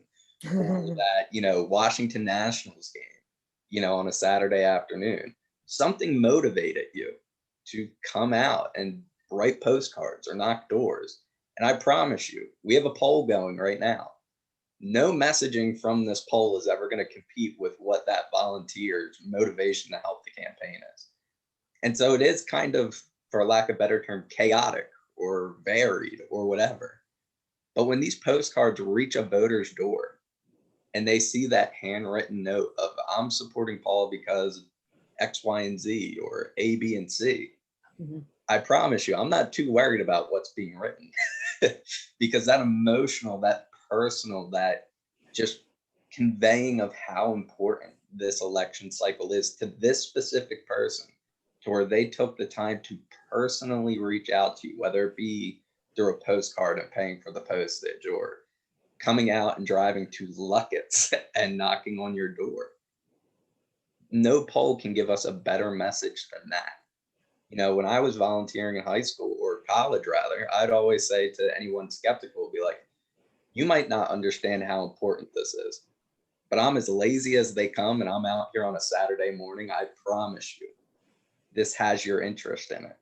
or that, Washington Nationals game, on a Saturday afternoon. Something motivated you to come out and write postcards or knock doors. And I promise you, we have a poll going right now. No messaging from this poll is ever going to compete with what that volunteer's motivation to help the campaign is. And so it is kind of, for lack of a better term, chaotic or varied or whatever. But when these postcards reach a voter's door and they see that handwritten note of I'm supporting Paul because X, Y, and Z or A, B, and C, Mm-hmm. I promise you, I'm not too worried about what's being written because that emotional, that personal, that just conveying of how important this election cycle is to this specific person, to where they took the time to personally reach out to you, whether it be through a postcard and paying for the postage or coming out and driving to Luckett's and knocking on your door. No poll can give us a better message than that. When I was volunteering in high school or college, rather, I'd always say to anyone skeptical, be like, you might not understand how important this is, but I'm as lazy as they come and I'm out here on a Saturday morning. I promise you, this has your interest in it.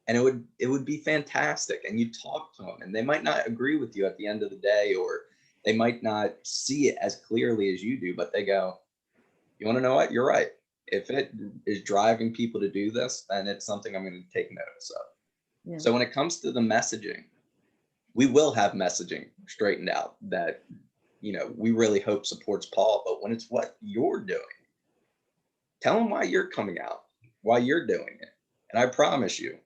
And it would be fantastic. And you talk to them and they might not agree with you at the end of the day, or they might not see it as clearly as you do, but they go, you want to know what? You're right. If it is driving people to do this, then it's something I'm going to take notice of. Yeah. So when it comes to the messaging, we will have messaging straightened out that, we really hope supports Paul. But when it's what you're doing, tell them why you're coming out, why you're doing it. And I promise you,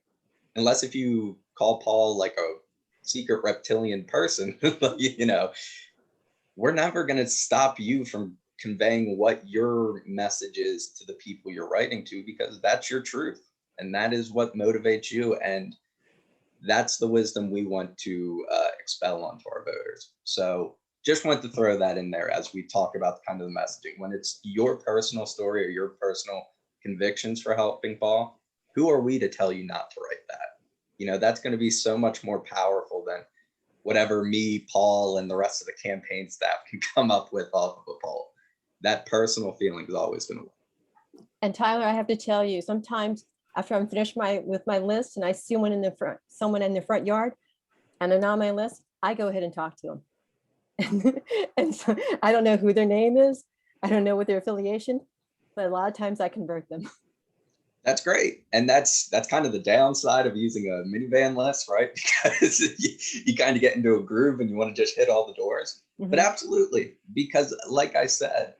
unless if you call Paul like a secret reptilian person, we're never going to stop you from conveying what your message is to the people you're writing to, because that's your truth and that is what motivates you. And that's the wisdom we want to expel onto our voters. So just want to throw that in there as we talk about kind of the messaging. When it's your personal story or your personal convictions for helping Paul, who are we to tell you not to write that? That's going to be so much more powerful than whatever me, Paul, and the rest of the campaign staff can come up with off of a poll. That personal feeling is always going to win. And Tyler, I have to tell you, sometimes after I'm finished with my list and I see someone in the front yard and they're not on my list, I go ahead and talk to them. And so I don't know who their name is. I don't know what their affiliation, but a lot of times I convert them. That's great. And that's kind of the downside of using a minivan list, right? Because you kind of get into a groove and you want to just hit all the doors. Mm-hmm. But absolutely, because like I said,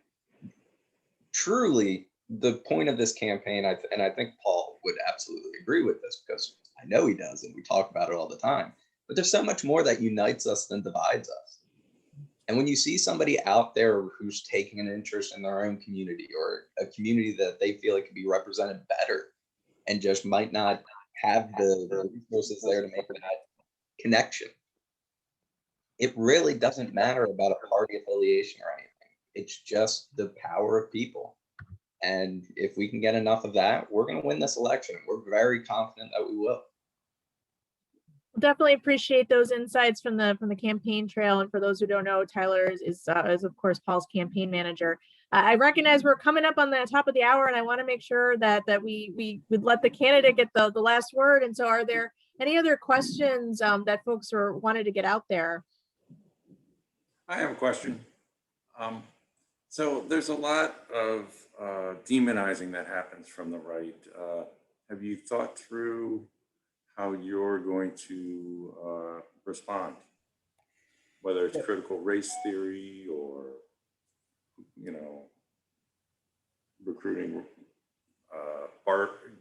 truly the point of this campaign, and I think Paul would absolutely agree with this because I know he does, and we talk about it all the time, but there's so much more that unites us than divides us. And when you see somebody out there who's taking an interest in their own community or a community that they feel like could be represented better and just might not have the resources there to make that connection, it really doesn't matter about a party affiliation or anything. It's just the power of people. And if we can get enough of that, we're going to win this election. We're very confident that we will. Definitely appreciate those insights from the campaign trail. And for those who don't know, Tyler is of course Paul's campaign manager. I recognize we're coming up on the top of the hour, and I want to make sure that we would let the candidate get the last word. And so, are there any other questions that folks wanted to get out there? I have a question. So there's a lot of demonizing that happens from the right. Have you thought through how you're going to respond, whether it's critical race theory or, you know, recruiting,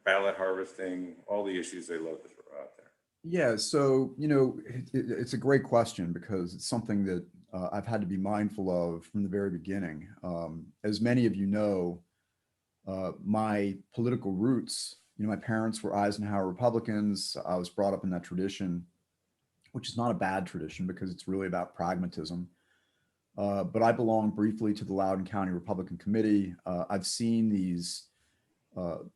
ballot harvesting, all the issues they love to throw out there? Yeah, so, it's a great question because it's something that I've had to be mindful of from the very beginning. As many of you know, my political roots, my parents were Eisenhower Republicans. I was brought up in that tradition, which is not a bad tradition because it's really about pragmatism. But I belong briefly to the Loudoun County Republican Committee. I've seen these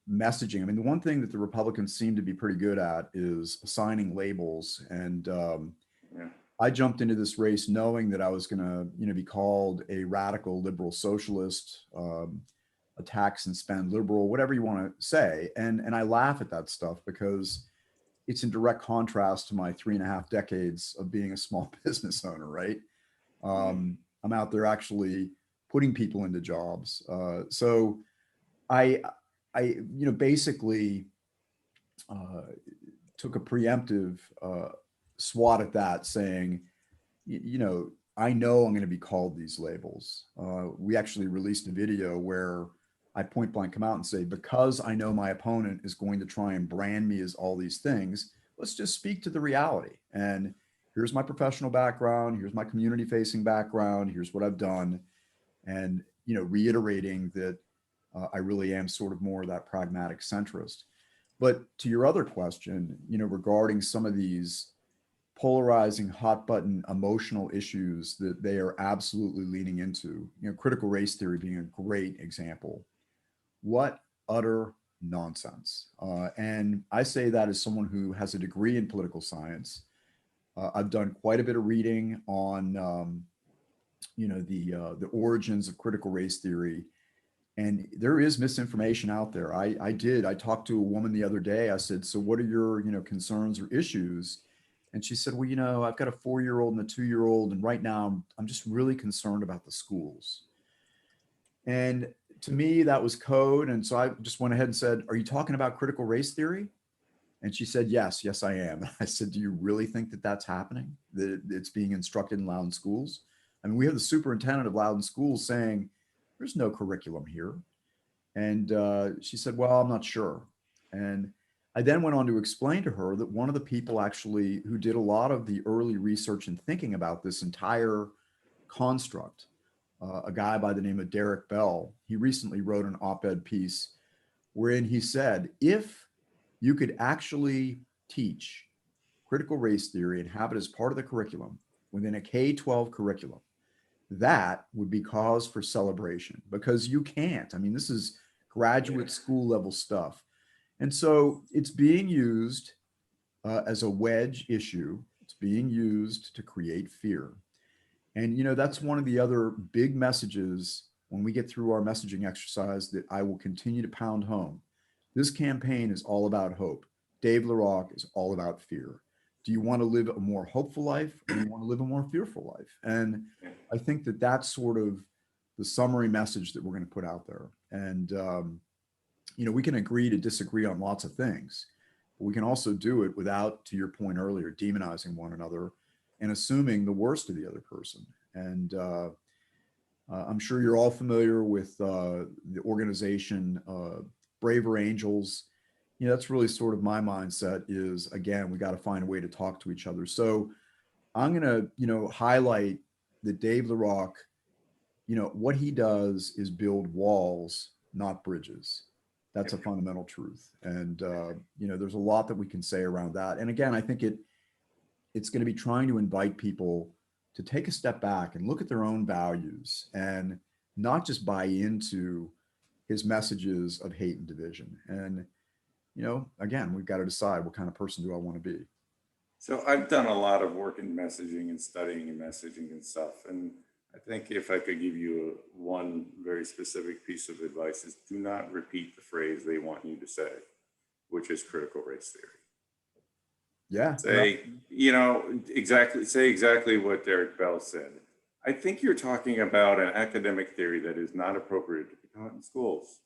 messaging. I mean, the one thing that the Republicans seem to be pretty good at is assigning labels. And Yeah. I jumped into this race knowing that I was going to, be called a radical liberal socialist, a tax and spend liberal, whatever you want to say. And I laugh at that stuff because it's in direct contrast to my 3.5 decades of being a small business owner, right? I'm out there actually putting people into jobs. So I basically took a preemptive swat at that, saying, I know I'm going to be called these labels. We actually released a video where I point blank come out and say, because I know my opponent is going to try and brand me as all these things, let's just speak to the reality. And here's my professional background. Here's my community facing background. Here's what I've done. And, reiterating that I really am sort of more of that pragmatic centrist. But to your other question, regarding some of these polarizing hot button emotional issues that they are absolutely leaning into, critical race theory being a great example. What utter nonsense. And I say that as someone who has a degree in political science. I've done quite a bit of reading on, the origins of critical race theory. And there is misinformation out there. I talked to a woman the other day. I said, so what are your, concerns or issues? And she said, well, I've got a 4-year-old and a 2-year-old. And right now I'm just really concerned about the schools. And to me, that was code. And so I just went ahead and said, are you talking about critical race theory? And she said, yes, I am. I said, do you really think that that's happening? That it's being instructed in Loudoun schools? I mean, we have the superintendent of Loudoun schools saying, there's no curriculum here. And she said, well, I'm not sure. And I then went on to explain to her that one of the people actually who did a lot of the early research and thinking about this entire construct, a guy by the name of Derek Bell, he recently wrote an op-ed piece wherein he said, if you could actually teach critical race theory and have it as part of the curriculum within a K-12 curriculum, that would be cause for celebration, because you can't. I mean, this is graduate school level stuff. And so it's being used as a wedge issue. It's being used to create fear. And, that's one of the other big messages when we get through our messaging exercise that I will continue to pound home. This campaign is all about hope. Dave LaRocque is all about fear. Do you want to live a more hopeful life, or do you want to live a more fearful life? And I think that that's sort of the summary message that we're going to put out there. And, we can agree to disagree on lots of things, but we can also do it without, to your point earlier, demonizing one another and assuming the worst of the other person. And I'm sure you're all familiar with the organization Braver Angels. That's really sort of my mindset is, again, we got to find a way to talk to each other. So I'm going to, highlight that Dave LaRocque, what he does is build walls, not bridges. That's a fundamental truth. And, there's a lot that we can say around that. And again, I think it's going to be trying to invite people to take a step back and look at their own values and not just buy into his messages of hate and division. And, again, we've got to decide, what kind of person do I want to be? So I've done a lot of work in messaging and studying and messaging and stuff. And I think if I could give you one very specific piece of advice is, do not repeat the phrase they want you to say, which is critical race theory. Yeah. Say, say exactly what Derek Bell said. I think you're talking about an academic theory that is not appropriate to be taught in schools.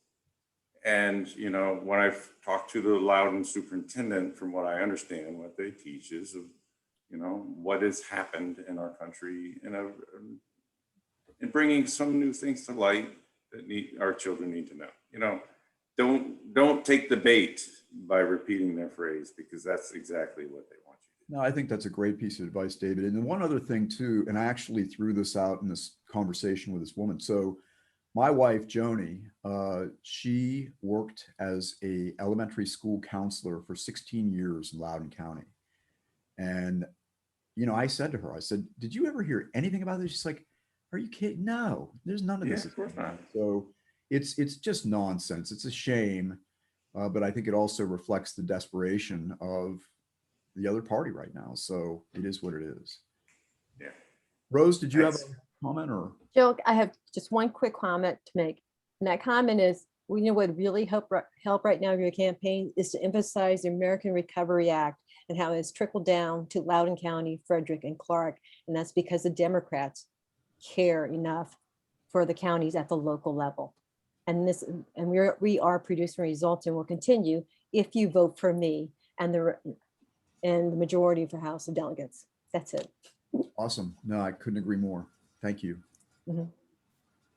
And, you know, when I've talked to the Loudoun superintendent, from what I understand, what they teach is, you know, what has happened in our country and bringing some new things to light that our children need to know. You know, don't take the bait by repeating their phrase, because that's exactly what they want you to do. No, I think that's a great piece of advice, David. And then one other thing too, and I actually threw this out in this conversation with this woman. So my wife, Joni, she worked as a elementary school counselor for 16 years in Loudoun County. And, you know, I said to her, I said, did you ever hear anything about this? She's like, are you kidding? No, there's none of this. Of course not. So it's just nonsense. It's a shame. But I think it also reflects the desperation of the other party right now. So it is what it is. Yeah. Rose, did you have Thanks. a comment or? Jill, I have just one quick comment to make. And that comment is, we know what really help right now in your campaign is to emphasize the American Recovery Act and how it's trickled down to Loudoun County, Frederick, and Clark. And that's because the Democrats care enough for the counties at the local level. And we are producing results, and will continue if you vote for me and the majority for House of Delegates. That's it. Awesome. No, I couldn't agree more. Thank you.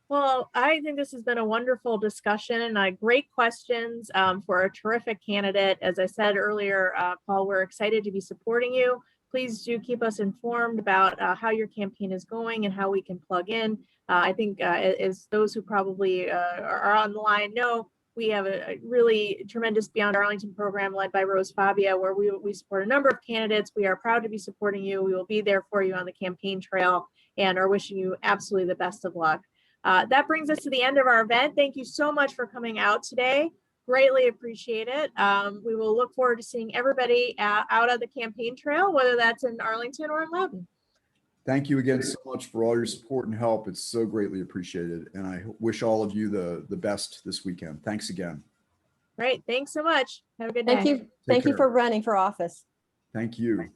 Well, I think this has been a wonderful discussion and great questions for a terrific candidate. As I said earlier, Paul, we're excited to be supporting you. Please do keep us informed about how your campaign is going and how we can plug in. I think as those who probably are on the line know, we have a really tremendous Beyond Arlington program led by Rose Fabia, where we support a number of candidates. We are proud to be supporting you. We will be there for you on the campaign trail and are wishing you absolutely the best of luck. That brings us to the end of our event. Thank you so much for coming out today. Greatly appreciate it. We will look forward to seeing everybody out on the campaign trail, whether that's in Arlington or in Loudoun. Thank you again so much for all your support and help. It's so greatly appreciated. And I wish all of you the best this weekend. Thanks again. Great. Thanks so much. Have a good day. Thank you. Thank you for running for office. Thank you.